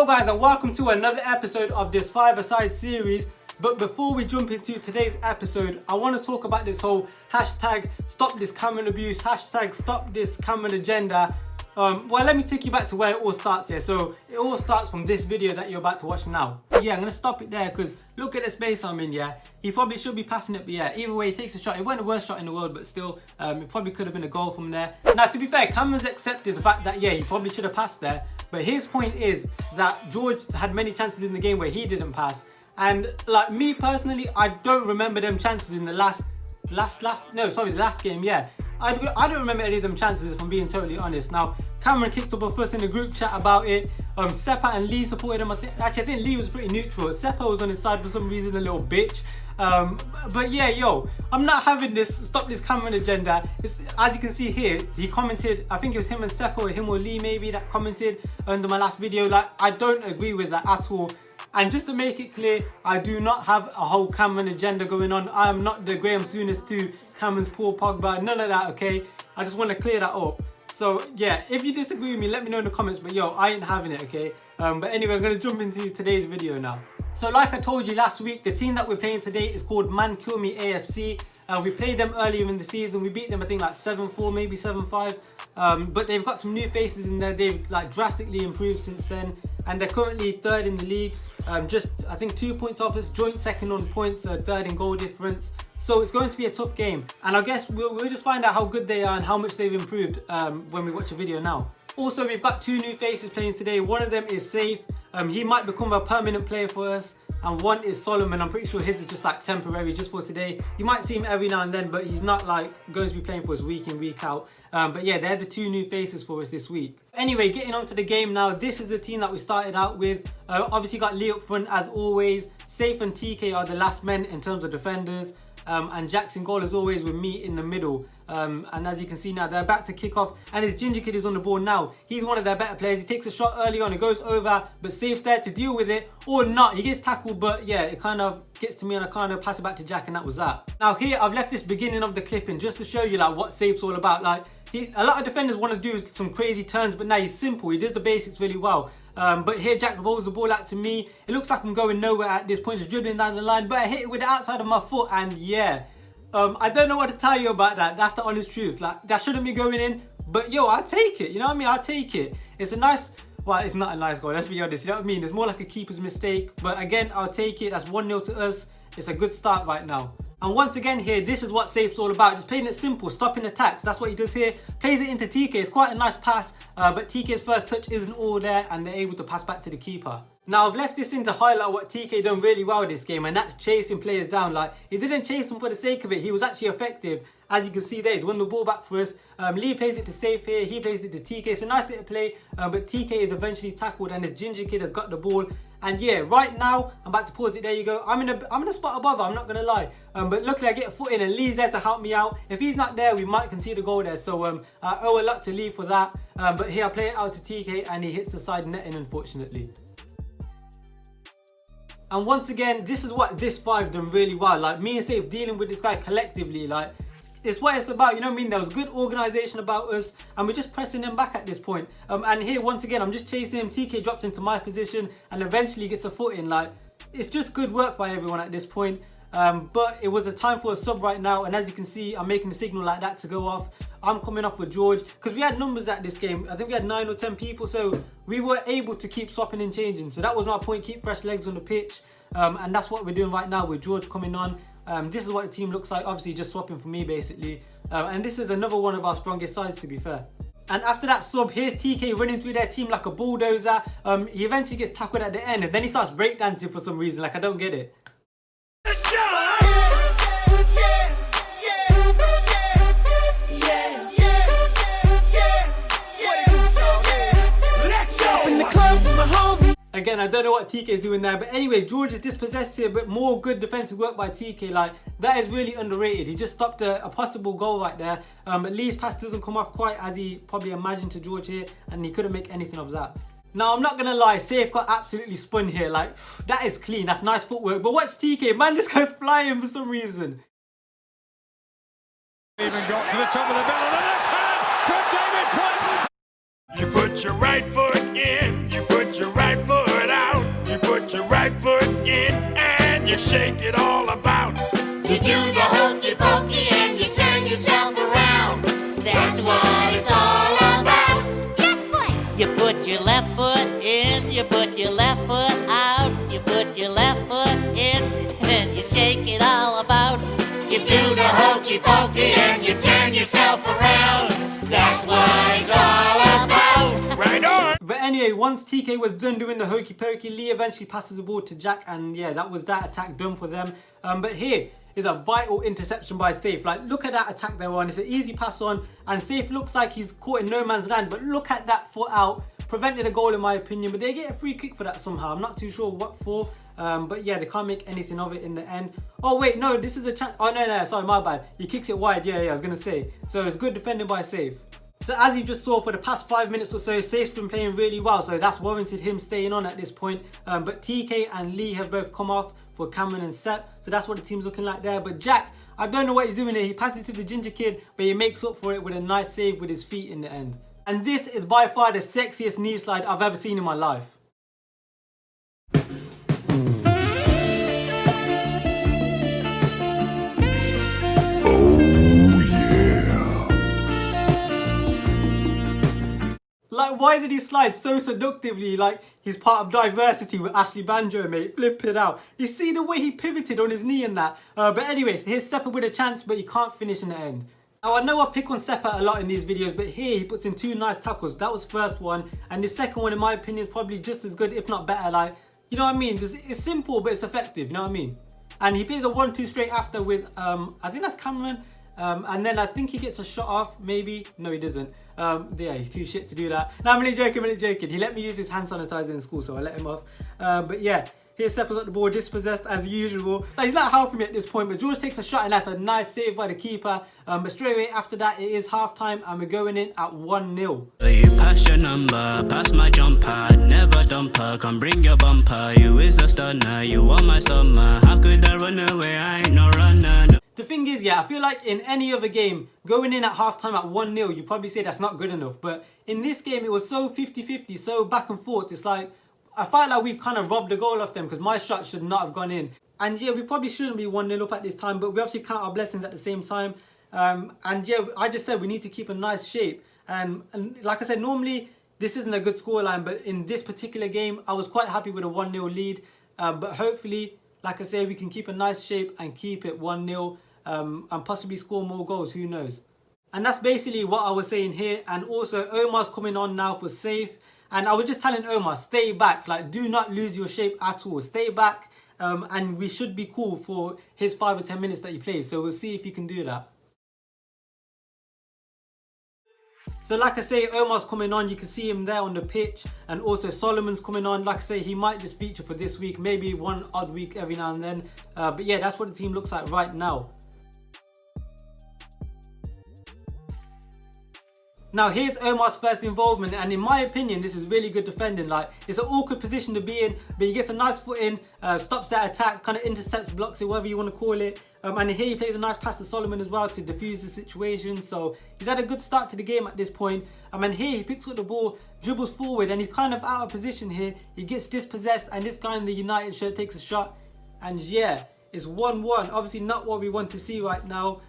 Hello guys and welcome to another episode of this five-a-side series. But before we jump into today's episode, I want to talk about this whole hashtag stop this Cameron abuse, hashtag stop this Cameron agenda. Well, let me take you back to where it all starts here. So it all starts from this video that you're about to watch now. Yeah, I'm going to stop it there because look at the space I'm in, yeah. He probably should be passing it, but yeah, either way he takes a shot. It wasn't the worst shot in the world, but still, it probably could have been a goal from there. Now, to be fair, Cameron's accepted the fact that, yeah, he probably should have passed there. But his point is that George had many chances in the game where he didn't pass. And like me personally, I don't remember them chances in the last game, yeah. I don't remember any of them chances, if I'm being totally honest. Now, Cameron kicked up a fuss in the group chat about it. Seppa and Lee supported him. I think Lee was pretty neutral. Seppa was on his side for some reason, a little bitch. But yeah, yo, I'm not having this stop this Cameron agenda. As you can see here, he commented, I think it was him and Seppa or him or Lee maybe that commented under my last video. Like, I don't agree with that at all. And just to make it clear, I do not have a whole Cameron agenda going on. I am not the Graham Souness to Cameron's Paul Pogba, none of that, okay? I just want to clear that up. So yeah, if you disagree with me, let me know in the comments, but yo, I ain't having it, okay? But anyway, I'm going to jump into today's video now. So like I told you last week, the team that we're playing today is called Man Kill Me AFC. We played them earlier in the season. We beat them, I think, like 7-4, maybe 7-5. But they've got some new faces in there. They've like drastically improved since then. And they're currently third in the league. Just, I think, 2 points off us, joint second on points, third in goal difference. So it's going to be a tough game. And I guess we'll just find out how good they are and how much they've improved when we watch a video now. Also, we've got two new faces playing today. One of them is Safe. He might become a permanent player for us. And one is Solomon. I'm pretty sure his is just like temporary, just for today. You might see him every now and then, but he's not like going to be playing for us week in, week out. But yeah, they're the two new faces for us this week. Anyway, getting on to the game now. This is the team that we started out with. Obviously got Lee up front as always. Safe and TK are the last men in terms of defenders. And Jackson goal as always with me in the middle. And as you can see now, they're about to kick off and his Ginger Kid is on the ball now. He's one of their better players. He takes a shot early on, it goes over, but Safe there to deal with it or not. He gets tackled, but yeah, it kind of gets to me and I kind of pass it back to Jack, and that was that. Now here, I've left this beginning of the clipping just to show you like what Safe's all about. Like, a lot of defenders want to do some crazy turns, but now he's simple. He does the basics really well. But here Jack rolls the ball out to me. It looks like I'm going nowhere at this point, just dribbling down the line, but I hit it with the outside of my foot, and yeah. I don't know what to tell you about that. That's the honest truth. Like, that shouldn't be going in, but yo, I'll take it. You know what I mean? I'll take it. It's a nice, well, it's not a nice goal, let's be honest. You know what I mean? It's more like a keeper's mistake, but again, I'll take it. That's 1-0 to us. It's a good start right now. And once again here, this is what Safe's all about. Just playing it simple, stopping attacks. That's what he does here. Plays it into TK. It's quite a nice pass, but TK's first touch isn't all there, and they're able to pass back to the keeper. Now, I've left this in to highlight what TK done really well this game, and that's chasing players down. Like, he didn't chase them for the sake of it. He was actually effective. As you can see there, he's won the ball back for us. Lee plays it to Safe here. He plays it to TK. It's a nice bit of play, but TK is eventually tackled, and this Ginger Kid has got the ball. And yeah, right now, I'm about to pause it. There you go. I'm in a spot above her, I'm not going to lie. But luckily, I get a foot in, and Lee's there to help me out. If he's not there, we might concede a goal there. So I owe a lot to Lee for that. But here, I play it out to TK, and he hits the side netting, unfortunately. And once again, this is what this five done really well. Like, me and Safe dealing with this guy collectively, like, it's what it's about, you know what I mean? There was good organisation about us, and we're just pressing them back at this point. And here, once again, I'm just chasing him. TK drops into my position and eventually gets a foot in. Like, it's just good work by everyone at this point. But it was a time for a sub right now, and as you can see, I'm making a signal like that to go off. I'm coming off with George, because we had numbers at this game. I think we had 9 or 10 people, so we were able to keep swapping and changing. So that was my point, keep fresh legs on the pitch. And that's what we're doing right now with George coming on. This is what the team looks like, obviously just swapping for me basically. And this is another one of our strongest sides, to be fair. And after that sub, here's TK running through their team like a bulldozer. He eventually gets tackled at the end, and then he starts breakdancing for some reason. Like, I don't get it. Again, I don't know what TK is doing there, but anyway, George is dispossessed here, but more good defensive work by TK. Like, that is really underrated. He just stopped a possible goal right there. Lee's pass doesn't come off quite as he probably imagined to George here, and he couldn't make anything of that. Now, I'm not gonna lie, Safe got absolutely spun here. Like, that is clean, that's nice footwork. But watch TK, man, this guy's flying for some reason. Even got to the top of the bell on the left hand from David Price. You put your right foot in, you put your right foot shake it all about. You do the hokey pokey and you turn yourself around. That's what it's all about. Left foot. You put your left foot in, you put your left foot out, you put your left foot in, and you shake it all about. You do the hokey pokey and you turn yourself around. That's what it's all about. Right on. But anyway, once TK was done doing the hokey pokey, Lee eventually passes the ball to Jack, and yeah, that was that attack done for them. But here is a vital interception by Safe. Like, look at that attack they were on. It's an easy pass on, and Safe looks like he's caught in no man's land, but look at that foot out. Prevented a goal in my opinion, but they get a free kick for that somehow. I'm not too sure what for, but yeah, they can't make anything of it in the end. Oh wait, no, this is a chance. Oh no, sorry, my bad. He kicks it wide. Yeah, I was gonna say. So it's good defending by Safe. So as you just saw, for the past 5 minutes or so, Safe's been playing really well, so that's warranted him staying on at this point. But TK and Lee have both come off for Cameron and Sep, so that's what the team's looking like there. But Jack, I don't know what he's doing here. He passes to the ginger kid, but he makes up for it with a nice save with his feet in the end. And this is by far the sexiest knee slide I've ever seen in my life. Like, why did he slide so seductively? Like, he's part of Diversity with Ashley Banjo, mate. Flip it out. You see the way he pivoted on his knee and that. But anyways, here's Seppa with a chance, but he can't finish in the end. Now, I know I pick on Seppa a lot in these videos, but here he puts in 2 nice tackles. That was the first one. And the second one, in my opinion, is probably just as good, if not better. Like, you know what I mean? It's simple, but it's effective. You know what I mean? And he plays a 1-2 straight after with, I think that's Cameron. And then I think he gets a shot off, maybe. No, he doesn't. Yeah, he's too shit to do that. No, I'm only joking, He let me use his hand sanitizer in school, so I let him off. But yeah, here's Seppa's at the ball, dispossessed as usual. Like, he's not helping me at this point, but George takes a shot, and that's a nice save by the keeper. But straight away after that, it is half time, and we're going in at 1-0. You pass your number, pass my jumper, never dumper, come bring your bumper. You is a stunner, you want my summer. How could I run away? I ain't no runner. The thing is, yeah, I feel like in any other game, going in at halftime at 1-0, you probably say that's not good enough. But in this game, it was so 50-50, so back and forth. It's like, I felt like we kind of robbed the goal off them because my shot should not have gone in. And yeah, we probably shouldn't be 1-0 up at this time, but we obviously count our blessings at the same time. And yeah, I just said we need to keep a nice shape. And like I said, normally this isn't a good scoreline, but in this particular game, I was quite happy with a 1-0 lead. But hopefully, like I say, we can keep a nice shape and keep it 1-0 and possibly score more goals, who knows. And that's basically what I was saying here. And also Omar's coming on now for Safe. And I was just telling Omar, stay back, like do not lose your shape at all. Stay back and we should be cool for his 5 or 10 minutes that he plays. So we'll see if he can do that. So like I say, Omar's coming on, you can see him there on the pitch, and also Solomon's coming on. Like I say, he might just feature for this week, maybe one odd week every now and then. But yeah, that's what the team looks like right now. Now here's Omar's first involvement, and in my opinion this is really good defending. Like, it's an awkward position to be in, but he gets a nice foot in, stops that attack, kind of intercepts, blocks it, whatever you want to call it. And here he plays a nice pass to Solomon as well to defuse the situation. So he's had a good start to the game at this point. And here he picks up the ball, dribbles forward, and he's kind of out of position here. He gets dispossessed, and this guy in the United shirt takes a shot. And yeah, it's 1-1. Obviously not what we want to see right now.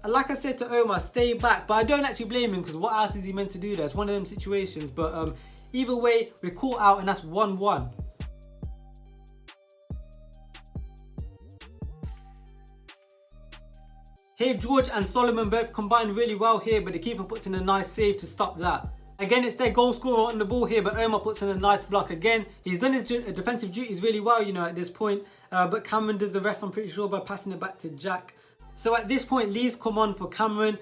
Like I said to Omar, stay back, but I don't actually blame him because what else is he meant to do there? It's one of them situations, but either way, we're caught out and that's 1-1. Here, George and Solomon both combined really well here, but the keeper puts in a nice save to stop that. Again, it's their goal scorer on the ball here, but Omar puts in a nice block again. He's done his defensive duties really well, you know, at this point, but Cameron does the rest, I'm pretty sure, by passing it back to Jack. So at this point, Lee's come on for Cameron.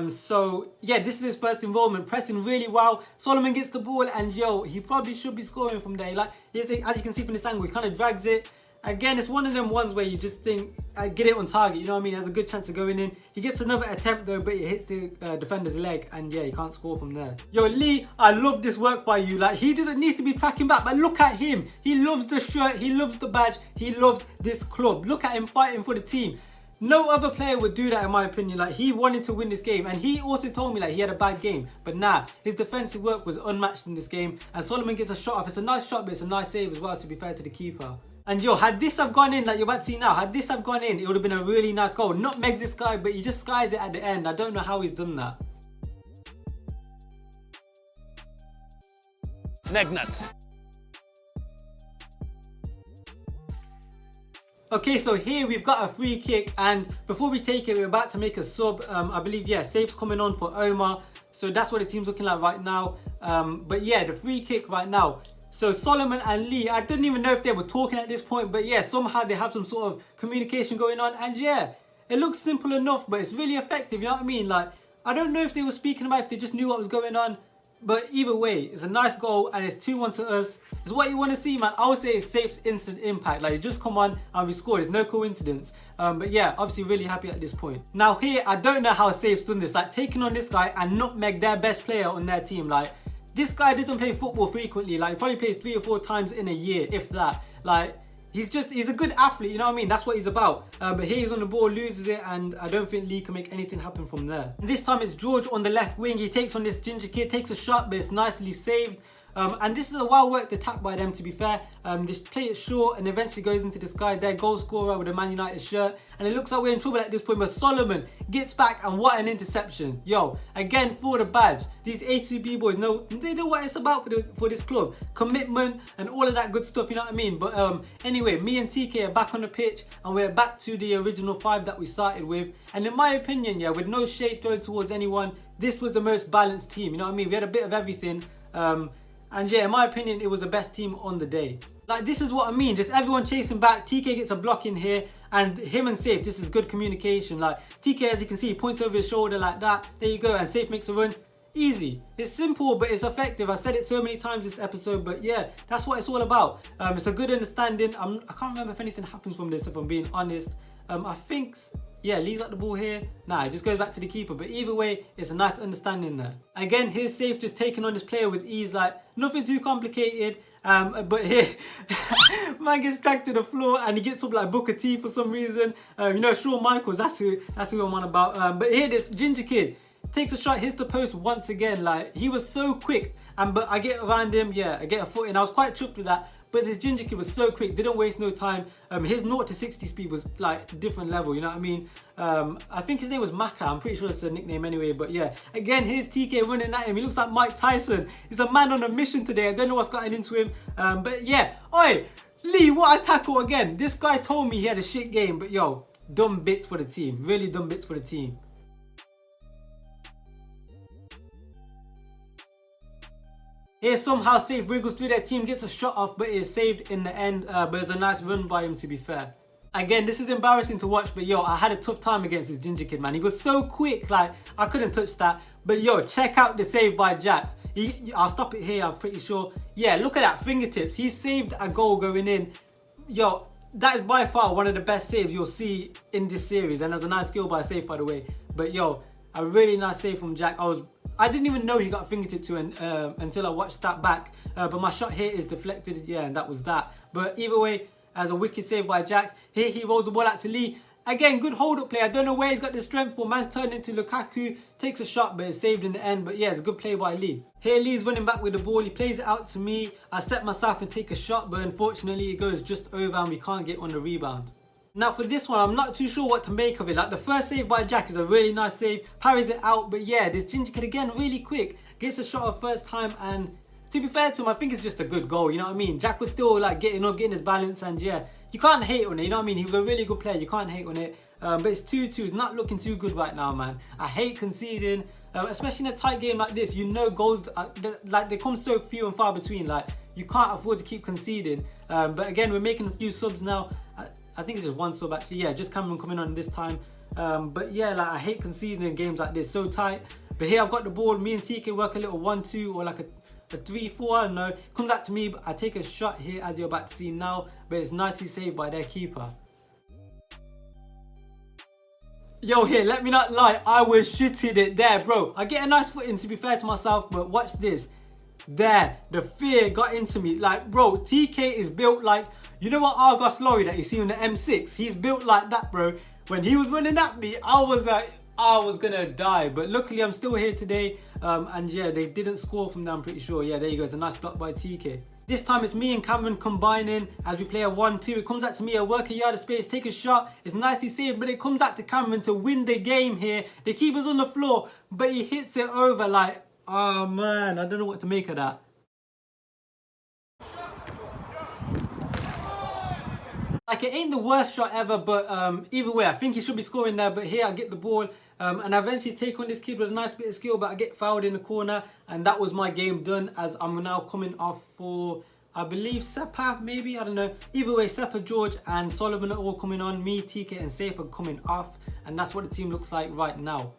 So yeah, this is his first involvement, pressing really well. Solomon gets the ball, and yo, he probably should be scoring from there. Like, as you can see from this angle, he kind of drags it. Again, it's one of them ones where you just think, get it on target, you know what I mean? Has a good chance of going in. He gets another attempt though, but it hits the defender's leg, and yeah, he can't score from there. Yo, Lee, I love this work by you. Like, he doesn't need to be tracking back, but look at him. He loves the shirt, he loves the badge, he loves this club. Look at him fighting for the team. No other player would do that in my opinion. Like, he wanted to win this game, and he also told me like he had a bad game, but nah, his defensive work was unmatched in this game. And Solomon gets a shot off. It's a nice shot, but it's a nice save as well, to be fair to the keeper. And yo, had this have gone in, like you're about to see now, had this have gone in, it would have been a really nice goal. Nutmegs this guy, but he just skies it at the end. I don't know how he's done that. Neck nuts. Okay, so here we've got a free kick, and before we take it, we're about to make a sub. I believe, yeah, Safe's coming on for Omar. So that's what the team's looking like right now. But yeah, the free kick right now. So Solomon and Lee, I didn't even know if they were talking at this point, but yeah, somehow they have some sort of communication going on. And yeah, it looks simple enough, but it's really effective, you know what I mean? Like, I don't know if they were speaking about, if they just knew what was going on. But either way, it's a nice goal and it's 2-1 to us. It's what you want to see, man. I would say it's Safe's instant impact. Like, just come on and we scored. It's no coincidence. But yeah, obviously really happy at this point. Now here, I don't know how Safe's done this. Like, taking on this guy and nutmeg their best player on their team. Like, this guy doesn't play football frequently. Like, he probably plays 3 or 4 times in a year, if that. Like, he's a good athlete, you know what I mean? That's what he's about. But here he's on the ball, loses it, and I don't think Lee can make anything happen from there. And this time it's George on the left wing. He takes on this ginger kid, takes a shot, but it's nicely saved. And this is a well-worked attack by them, to be fair. They play it short and eventually goes into this guy, their goal scorer with a Man United shirt. And it looks like we're in trouble at this point, but Solomon gets back, and what an interception. Yo, again, for the badge. These HCB boys know, they know what it's about for this club. Commitment and all of that good stuff, you know what I mean? But anyway, me and TK are back on the pitch, and we're back to the original 5 that we started with. And in my opinion, yeah, with no shade thrown towards anyone, this was the most balanced team, you know what I mean? We had a bit of everything. And yeah, in my opinion, it was the best team on the day. Like, this is what I mean, just everyone chasing back. TK gets a block in here, and him and Safe, this is good communication. Like, TK, as you can see, he points over his shoulder like that. There you go, and Safe makes a run. Easy. It's simple, but it's effective. I've said it so many times this episode, but yeah, that's what it's all about. It's a good understanding. I can't remember if anything happens from this, if I'm being honest. I think, yeah, Lee's got the ball here. Nah, it just goes back to the keeper. But either way, it's a nice understanding there. Again, here's Safe just taking on this player with ease. Like, nothing too complicated. But here, man gets dragged to the floor and he gets up like Booker T for some reason. You know, Shawn Michaels, that's who I'm on about. But here, this ginger kid takes a shot, hits the post once again. Like, he was so quick. But I get around him, yeah, I get a foot in. I was quite chuffed with that. But this ginger kid was so quick, didn't waste no time. His 0 to 60 speed was like a different level, you know what I mean? I think his name was Maka, I'm pretty sure it's a nickname anyway, but yeah. Again, here's TK running at him. He looks like Mike Tyson. He's a man on a mission today. I don't know what's gotten into him. But yeah, oi, Lee, what a tackle again. This guy told me he had a shit game, but yo, dumb bits for the team. Really dumb bits for the team. Here somehow Safe wriggles through their team, gets a shot off, but is saved in the end. But it's a nice run by him, to be fair. Again, this is embarrassing to watch, but yo, I had a tough time against this ginger kid, man. He was so quick, like, I couldn't touch that. But yo, check out the save by Jack. I'll stop it here, I'm pretty sure. Yeah, look at that, fingertips. He saved a goal going in. Yo, that is by far one of the best saves you'll see in this series. And there's a nice skill by Safe, by the way. But yo, a really nice save from Jack. I didn't even know he got a fingertip to until I watched that back. But my shot here is deflected, yeah, and that was that. But either way, as a wicked save by Jack. Here he rolls the ball out to Lee. Again, good hold-up play. I don't know where he's got the strength for. Man's turned into Lukaku. Takes a shot, but it's saved in the end. But yeah, it's a good play by Lee. Here Lee's running back with the ball. He plays it out to me. I set myself and take a shot, but unfortunately it goes just over and we can't get on the rebound. Now for this one, I'm not too sure what to make of it. Like, the first save by Jack is a really nice save. Parries it out, but yeah, this ginger kid again, really quick. Gets a shot off first time, and to be fair to him, I think it's just a good goal, you know what I mean? Jack was still like getting up, getting his balance, and yeah, you can't hate on it, you know what I mean? He was a really good player, you can't hate on it. But it's 2-2, it's not looking too good right now, man. I hate conceding, especially in a tight game like this. You know, goals, like, they come so few and far between. Like, you can't afford to keep conceding. But again, we're making a few subs now. I think it's just one sub actually. Yeah, just Cameron coming on this time. But yeah, like, I hate conceding in games like this, so tight. But here I've got the ball. Me and TK work a little 1-2 or like a 3-4, I don't know. Comes out to me, but I take a shot here as you're about to see now. But it's nicely saved by their keeper. Yo, here, let me not lie, I was shitting it there, bro. I get a nice footing, to be fair to myself, but watch this. There, the fear got into me. Like, bro, TK is built like, you know what Argos lorry that you see on the M6? He's built like that, bro. When he was running at me, I was like, I was gonna die. But luckily, I'm still here today. And yeah, they didn't score from there, I'm pretty sure. Yeah, there you go, it's a nice block by TK. This time it's me and Cameron combining as we play a 1-2. It comes out to me, I work a yard of space, take a shot. It's nicely saved, but it comes out to Cameron to win the game here. The keeper's on the floor, but he hits it over like, oh man, I don't know what to make of that. Like, it ain't the worst shot ever, but either way, I think he should be scoring there. But here I get the ball and I eventually take on this kid with a nice bit of skill, but I get fouled in the corner, and that was my game done, as I'm now coming off for, I believe, Sepa, maybe, I don't know. Either way, Sepa, George and Solomon are all coming on. Me, TK and Safe are coming off, and that's what the team looks like right now.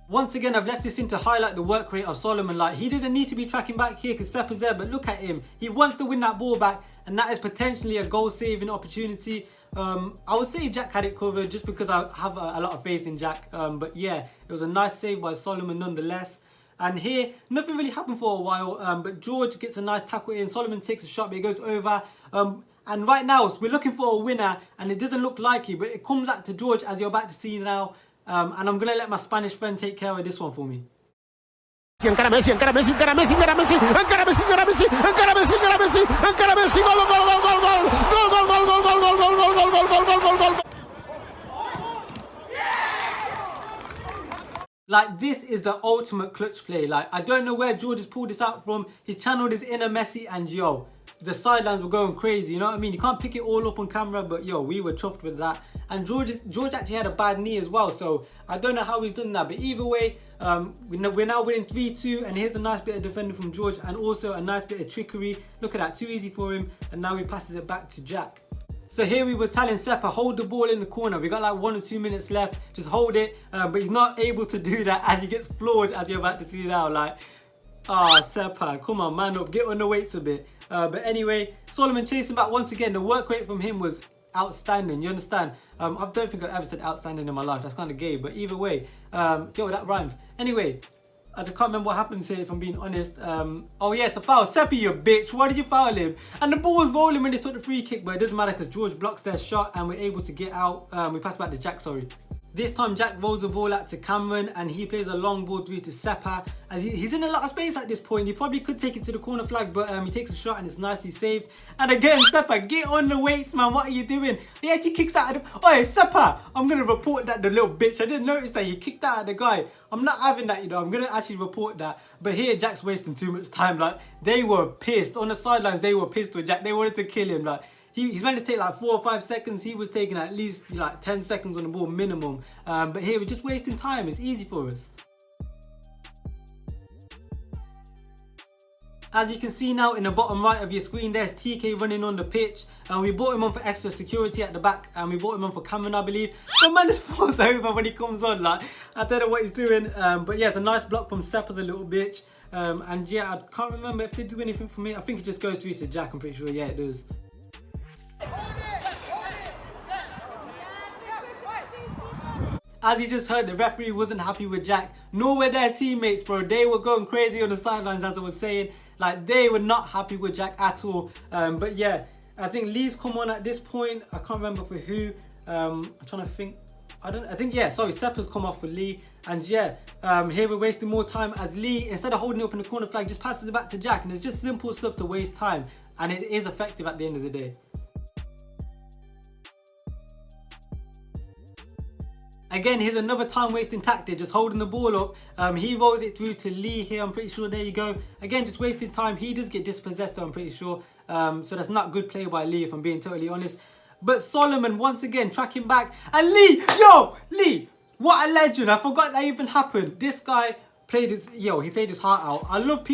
Once again, I've left this in to highlight the work rate of Solomon. Like, he doesn't need to be tracking back here because Sepa's there, but look at him. He wants to win that ball back, and that is potentially a goal-saving opportunity. I would say Jack had it covered just because I have a lot of faith in Jack. But yeah, it was a nice save by Solomon nonetheless. And here, nothing really happened for a while, but George gets a nice tackle in. Solomon takes a shot, but it goes over. And right now, we're looking for a winner, and it doesn't look likely, but it comes out to George, as you're about to see now. And I'm going to let my Spanish friend take care of this one for me. Encara Messi, encara Messi, encara Messi, encara Messi, encara Messi, encara Messi, encara Messi, encara Messi, encara Messi, gol, gol, gol, gol, gol, gol, gol, gol, gol, gol, gol, gol, gol, gol, gol, gol, gol, gol. Like, this is the ultimate clutch play. Like, I don't know where George has pulled this out from. He channeled his inner Messi, and yo, the sidelines were going crazy, you know what I mean? You can't pick it all up on camera, but yo, we were chuffed with that. And George actually had a bad knee as well, so I don't know how he's done that. But either way, we're now winning 3-2, and here's a nice bit of defending from George, and also a nice bit of trickery. Look at that, too easy for him, and now he passes it back to Jack. So here we were telling Sepa, hold the ball in the corner. We got like 1 or 2 minutes left, just hold it. But he's not able to do that as he gets floored, as you're about to see now. Like, ah, Sepa, come on, man up, get on the weights a bit. But anyway, Solomon chasing back once again. The work rate from him was outstanding, you understand? I don't think I've ever said outstanding in my life. That's kind of gay, but either way, yo, that rhymed. Anyway, I can't remember what happens here, if I'm being honest. Oh yeah, it's a foul. Seppi, you bitch, why did you foul him? And the ball was rolling when they took the free kick, but it doesn't matter because George blocks their shot and we're able to get out. We pass back to Jack, sorry. This time Jack rolls the ball out to Cameron, and he plays a long ball through to Sepa. As he's in a lot of space at this point. He probably could take it to the corner flag, but he takes a shot and it's nicely saved. And again, Sepa, get on the weights, man. What are you doing? He actually kicks out of the... Oh, Sepa, I'm going to report that, the little bitch. I didn't notice that he kicked out of the guy. I'm not having that, you know. I'm going to actually report that. But here, Jack's wasting too much time. Like, they were pissed. On the sidelines, they were pissed with Jack. They wanted to kill him. Like, he's meant to take like 4 or 5 seconds. He was taking at least like 10 seconds on the ball minimum. But here we're just wasting time. It's easy for us. As you can see now in the bottom right of your screen, there's TK running on the pitch. And we brought him on for extra security at the back. And we brought him on for Cameron, I believe. The man just falls over when he comes on. Like, I don't know what he's doing. But yeah, it's a nice block from Sepa, the little bitch. And yeah, I can't remember if they do anything for me. I think it just goes through to Jack, I'm pretty sure. Yeah, it does. As you just heard, the referee wasn't happy with Jack, nor were their teammates, bro. They were going crazy on the sidelines, as I was saying. Like, they were not happy with Jack at all. But yeah, I think Lee's come on at this point. I can't remember for who. I'm trying to think. Sepa's come off for Lee. And yeah, here we're wasting more time as Lee, instead of holding it up in the corner flag, just passes it back to Jack. And it's just simple stuff to waste time. And it is effective at the end of the day. Again, here's another time-wasting tactic, just holding the ball up. He rolls it through to Lee here, I'm pretty sure. There you go. Again, just wasting time. He does get dispossessed, I'm pretty sure. So that's not good play by Lee, if I'm being totally honest. But Solomon, once again, tracking back. And Lee, yo, Lee, what a legend. I forgot that even happened. This guy played his, he played his heart out. I love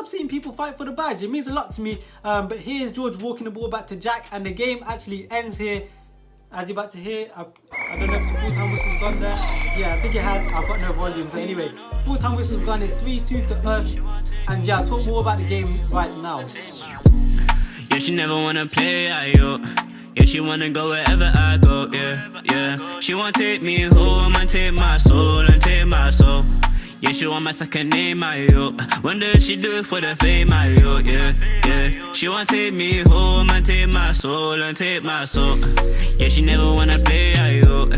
seeing people fight for the badge. It means a lot to me. But here's George walking the ball back to Jack, and the game actually ends here. As you're about to hear, I don't know if the full-time whistle's gone there. Yeah, I think it has. I've got no volume. So anyway, full-time whistle's gone. It's 3-2 to us. And yeah, I'll talk more about the game right now. Yeah, she never wanna play, yeah, she wanna go wherever I go, yeah. She wanna take me home and take my soul and take my soul. Yeah, she want my second name, yo. Wonder if she do it for the fame, yo, yeah. She want take me home and take my soul and take my soul. Yeah, she never wanna play, yo.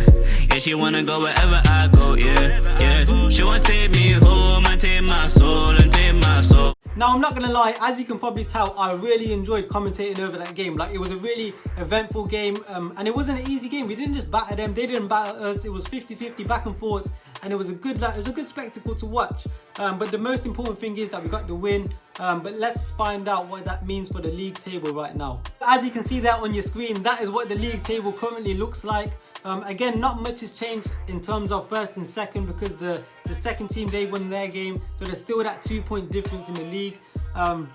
Yeah, she wanna go wherever I go, yeah, yeah. She wanna take me home and take my soul and take my soul. Now, I'm not gonna lie, as you can probably tell, I really enjoyed commentating over that game. Like, it was a really eventful game, and it wasn't an easy game. We didn't just batter them, they didn't batter us. It was 50-50 back and forth, and it was a good spectacle to watch. But the most important thing is that we got the win. But let's find out what that means for the league table right now. As you can see there on your screen, that is what the league table currently looks like. Again, not much has changed in terms of first and second, because the second team, they won their game, so there's still that 2-point difference in the league.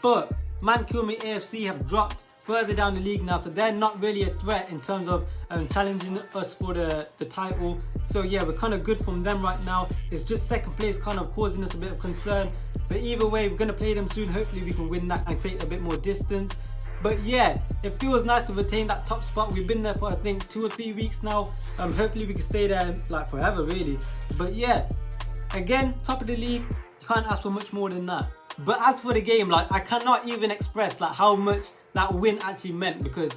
But Man Kill Me AFC have dropped further down the league now, so they're not really a threat in terms of challenging us for the title. So yeah, we're kind of good from them right now. It's just second place kind of causing us a bit of concern, but either way, we're going to play them soon. Hopefully we can win that and create a bit more distance. But yeah, it feels nice to retain that top spot. We've been there for I think 2 or 3 weeks now. Hopefully we can stay there like forever really. But yeah, again, top of the league, you can't ask for much more than that. But as for the game, like, I cannot even express like how much that win actually meant, because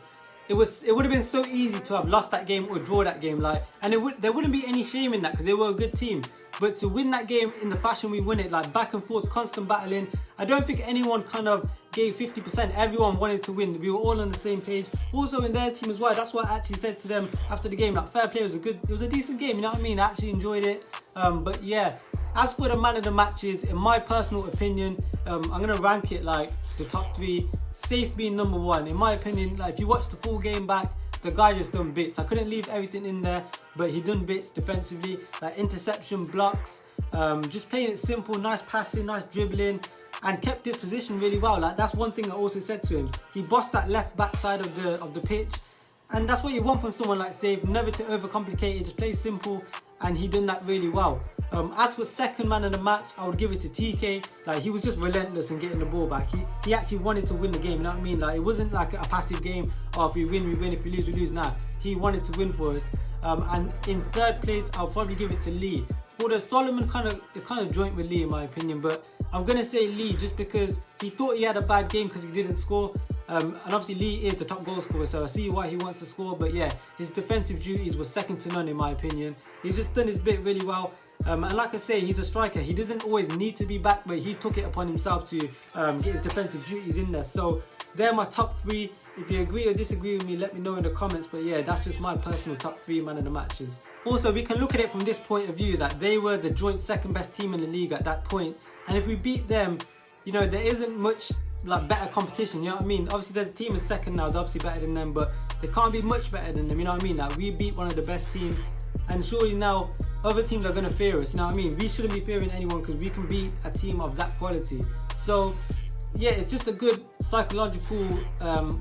it would have been so easy to have lost that game or draw that game, like, and there wouldn't be any shame in that because they were a good team. But to win that game in the fashion we won it, like back and forth, constant battling, I don't think anyone kind of gave 50%. Everyone wanted to win. We were all on the same page. Also in their team as well. That's what I actually said to them after the game. Like, fair play, it was a decent game. You know what I mean? I actually enjoyed it. But yeah, as for the man of the matches, in my personal opinion, I'm gonna rank it like the top 3. Safe being number 1. In my opinion, like if you watch the full game back, the guy just done bits. I couldn't leave everything in there, but he done bits defensively, like interception, blocks, just playing it simple, nice passing, nice dribbling, and kept his position really well. Like, that's one thing I also said to him. He bossed that left back side of the pitch, and that's what you want from someone like Safe. Never to overcomplicate it, just play simple, and he done that really well. As for second man of the match, I would give it to TK. Like, he was just relentless in getting the ball back. He actually wanted to win the game, you know what I mean? Like, it wasn't like a passive game, or if we win, we win, if we lose, we lose. Nah, he wanted to win for us. And in third place, I'll probably give it to Lee. For the Solomon, it's kind of joint with Lee in my opinion, but I'm gonna say Lee just because he thought he had a bad game because he didn't score. And obviously Lee is the top goal scorer, so I see why he wants to score. But yeah, his defensive duties were second to none in my opinion. He's just done his bit really well. And like I say, he's a striker. He doesn't always need to be back, but he took it upon himself to get his defensive duties in there. So they're my top 3. If you agree or disagree with me, let me know in the comments. But yeah, that's just my personal top 3 man of the matches. Also, we can look at it from this point of view that they were the joint second best team in the league at that point. And if we beat them, you know, there isn't much like better competition, you know what I mean? Obviously there's a team in second now, it's obviously better than them, but they can't be much better than them, you know what I mean? Like, we beat one of the best teams, and surely now other teams are going to fear us, you know what I mean? We shouldn't be fearing anyone because we can beat a team of that quality. So yeah, it's just a good psychological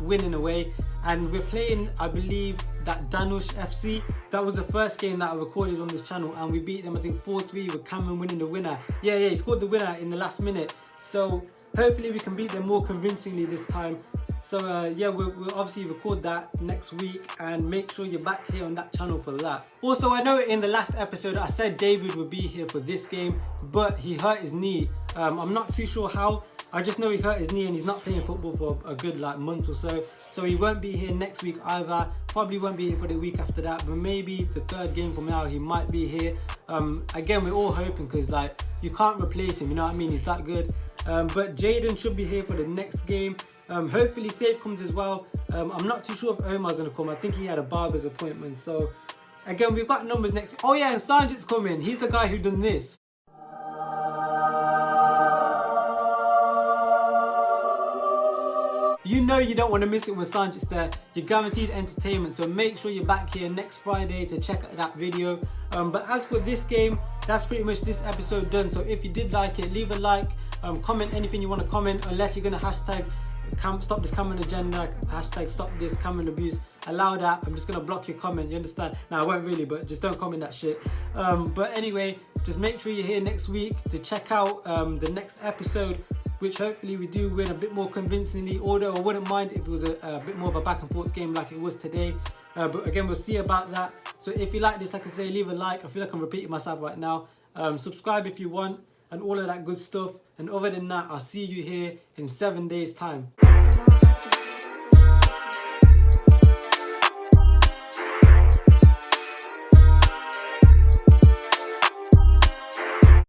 win in a way. And we're playing, I believe, that Danush FC. That was the first game that I recorded on this channel, and we beat them, I think 4-3 with Cameron winning the winner. Yeah, he scored the winner in the last minute. So hopefully we can beat them more convincingly this time. So yeah, we'll obviously record that next week, and make sure you're back here on that channel for that. Also, I know in the last episode I said David would be here for this game, but he hurt his knee. I'm not too sure how. I just know he hurt his knee and he's not playing football for a good like month or so. So he won't be here next week either. Probably won't be here for the week after that, but maybe the third game from now he might be here. Again, we're all hoping because like you can't replace him, you know what I mean? He's that good. But Jaden should be here for the next game. Hopefully Safe comes as well. I'm not too sure if Omar's gonna come. I think he had a barber's appointment. So again, we've got numbers next. Oh yeah, and Sanjit's coming. He's the guy who done this. You know you don't want to miss it when Sanjit's there. You're guaranteed entertainment, so make sure you're back here next Friday to check out that video. But as for this game, that's pretty much this episode done. So if you did like it, leave a like, comment anything you want to comment, unless you're going to hashtag stop this Cameron agenda, hashtag stop this Cameron abuse. Allow that. I'm just going to block your comment, you understand? Now I won't really, but just don't comment that shit. But anyway, just make sure you're here next week to check out the next episode, which hopefully we do win a bit more convincingly, although I wouldn't mind if it was a bit more of a back and forth game like it was today. But again, we'll see about that. So if you like this, like I say, leave a like. I feel like I'm repeating myself right now. Subscribe if you want, and all of that good stuff. And other than that, I'll see you here in 7 days time.